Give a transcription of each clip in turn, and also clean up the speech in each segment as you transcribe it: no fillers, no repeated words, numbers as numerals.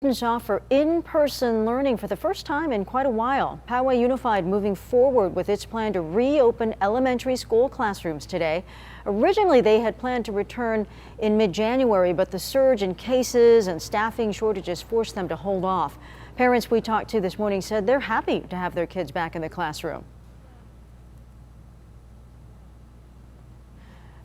Students offer in-person learning for the first time in quite a while. Poway Unified moving forward with its plan to reopen elementary school classrooms today. Originally, they had planned to return in mid-January, but the surge in cases and staffing shortages forced them to hold off. Parents we talked to this morning said they're happy to have their kids back in the classroom.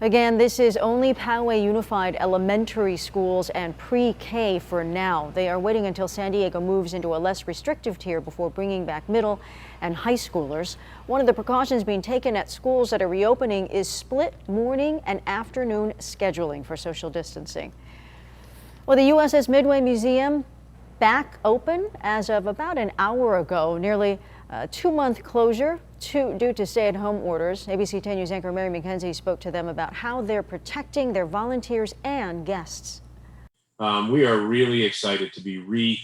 Again, this is only Poway Unified Elementary Schools and pre-K for now. They are waiting until San Diego moves into a less restrictive tier before bringing back middle and high schoolers. One of the precautions being taken at schools that are reopening is split morning and afternoon scheduling for social distancing. Well, the USS Midway Museum back open as of about an hour ago. Nearly a 2-month closure due to stay-at-home orders. ABC 10 News anchor Mary McKenzie spoke to them about how they're protecting their volunteers and guests. We are really excited to be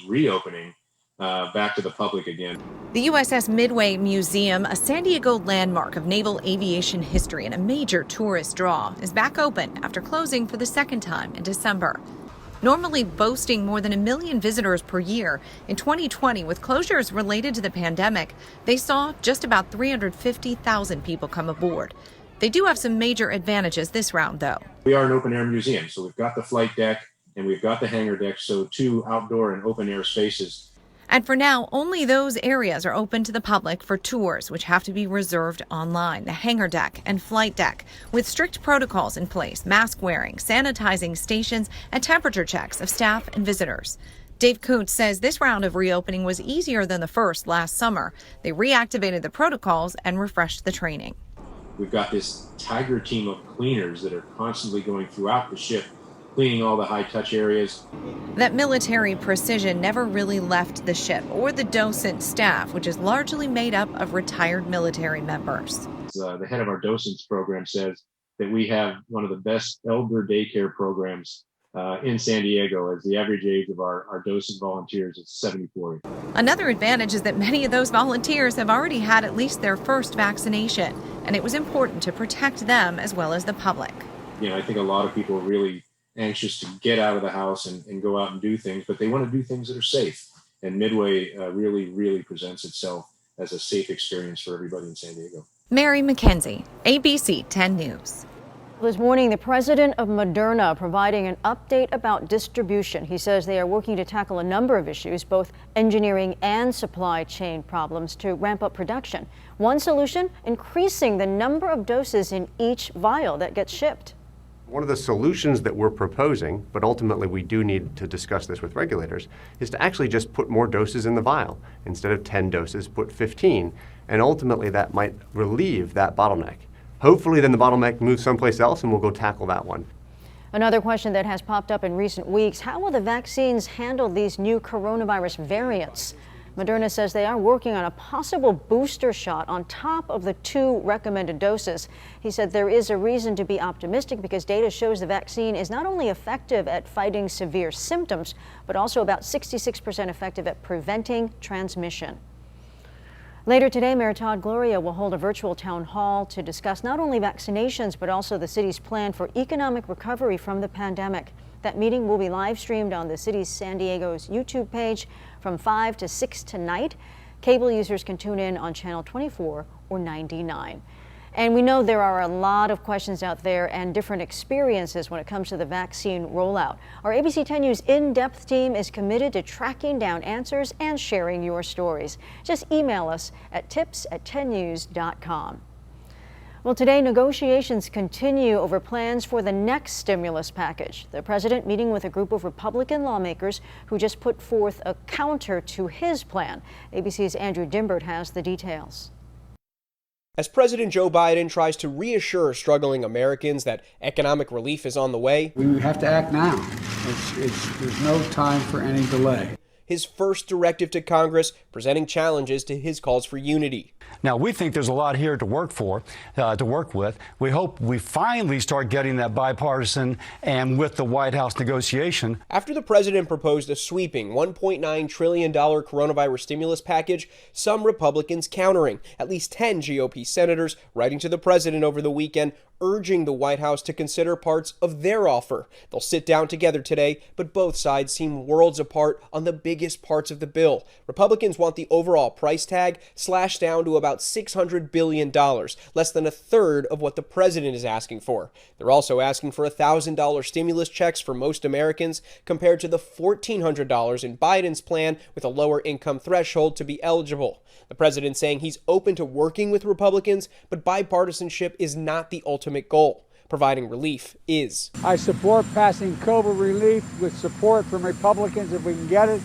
reopening back to the public again. The USS Midway Museum, a San Diego landmark of naval aviation history and a major tourist draw, is back open after closing for the second time in December. Normally boasting more than 1 million visitors per year, in 2020, with closures related to the pandemic, they saw just about 350,000 people come aboard. They do have some major advantages this round, though. We are an open-air museum, so we've got the flight deck and we've got the hangar deck, so 2 outdoor and open-air spaces. And for now, only those areas are open to the public for tours, which have to be reserved online. The hangar deck and flight deck, with strict protocols in place, mask wearing, sanitizing stations, and temperature checks of staff and visitors. Dave Kuntz says this round of reopening was easier than the first last summer. They reactivated the protocols and refreshed the training. We've got this tiger team of cleaners that are constantly going throughout the ship, cleaning all the high-touch areas. That military precision never really left the ship or the docent staff, which is largely made up of retired military members. The head of our docents program says that we have one of the best elder daycare programs in San Diego, as the average age of our docent volunteers is 74. Another advantage is that many of those volunteers have already had at least their first vaccination, and it was important to protect them as well as the public. I think a lot of people are really anxious to get out of the house and go out and do things, but they want to do things that are safe. And Midway really presents itself as a safe experience for everybody in San Diego. Mary McKenzie, ABC 10 News. This morning, the president of Moderna providing an update about distribution. He says they are working to tackle a number of issues, both engineering and supply chain problems, to ramp up production. One solution, increasing the number of doses in each vial that gets shipped. One of the solutions that we're proposing, but ultimately we do need to discuss this with regulators, is to actually just put more doses in the vial. Instead of 10 doses, put 15, and ultimately that might relieve that bottleneck. Hopefully then the bottleneck moves someplace else and we'll go tackle that one. Another question that has popped up in recent weeks, how will the vaccines handle these new coronavirus variants? Moderna says they are working on a possible booster shot on top of the 2 recommended doses. He said there is a reason to be optimistic because data shows the vaccine is not only effective at fighting severe symptoms, but also about 66% effective at preventing transmission. Later today, Mayor Todd Gloria will hold a virtual town hall to discuss not only vaccinations, but also the city's plan for economic recovery from the pandemic. That meeting will be live streamed on the city's San Diego's YouTube page from 5 to 6 tonight. Cable users can tune in on channel 24 or 99. And we know there are a lot of questions out there and different experiences when it comes to the vaccine rollout. Our ABC 10 News in-depth team is committed to tracking down answers and sharing your stories. Just email us at tips@10news.com. Well, today negotiations continue over plans for the next stimulus package. The president meeting with a group of Republican lawmakers who just put forth a counter to his plan. ABC's Andrew Dimbert has the details. As President Joe Biden tries to reassure struggling Americans that economic relief is on the way, we have to act now. There's no time for any delay. His first directive to Congress presenting challenges to his calls for unity. Now, we think there's a lot here to work with. We hope we finally start getting that bipartisan and with the White House negotiation. After the president proposed a sweeping $1.9 trillion coronavirus stimulus package, some Republicans countering, at least 10 GOP senators writing to the president over the weekend, urging the White House to consider parts of their offer. They'll sit down together today, but both sides seem worlds apart on the biggest parts of the bill. Republicans want the overall price tag slashed down to about $600 billion, less than a third of what the president is asking for. They're also asking for $1,000 stimulus checks for most Americans, compared to the $1,400 in Biden's plan with a lower income threshold to be eligible. The president saying he's open to working with Republicans, but bipartisanship is not the ultimate goal. Providing relief is. I support passing COVID relief with support from Republicans if we can get it,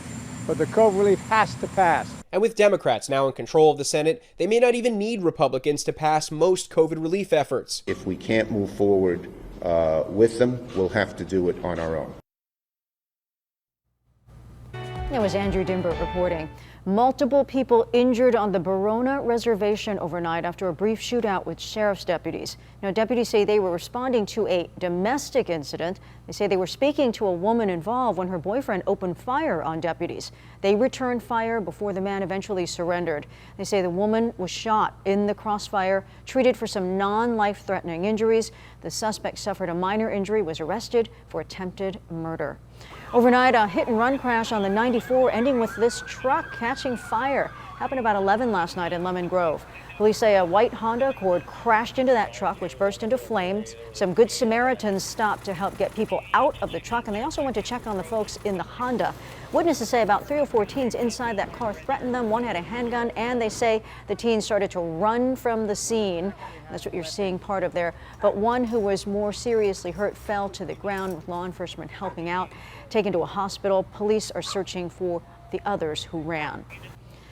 but the COVID relief has to pass. And with Democrats now in control of the Senate, they may not even need Republicans to pass most COVID relief efforts. If we can't move forward with them, we'll have to do it on our own. That was Andrew Dimbert reporting. Multiple people injured on the Verona reservation overnight after a brief shootout with sheriff's deputies. Now, deputies say they were responding to a domestic incident. They say they were speaking to a woman involved when her boyfriend opened fire on deputies. They returned fire before the man eventually surrendered. They say the woman was shot in the crossfire, treated for some non-life-threatening injuries. The suspect suffered a minor injury, was arrested for attempted murder. Overnight, a hit-and-run crash on the 94 ending with this truck catching fire. Happened about 11 last night in Lemon Grove. Police say a white Honda Accord crashed into that truck, which burst into flames. Some Good Samaritans stopped to help get people out of the truck, and they also went to check on the folks in the Honda. Witnesses say about 3 or 4 teens inside that car threatened them. One had a handgun, and they say the teens started to run from the scene. That's what you're seeing part of there. But one who was more seriously hurt fell to the ground with law enforcement helping out. Taken to a hospital, police are searching for the others who ran.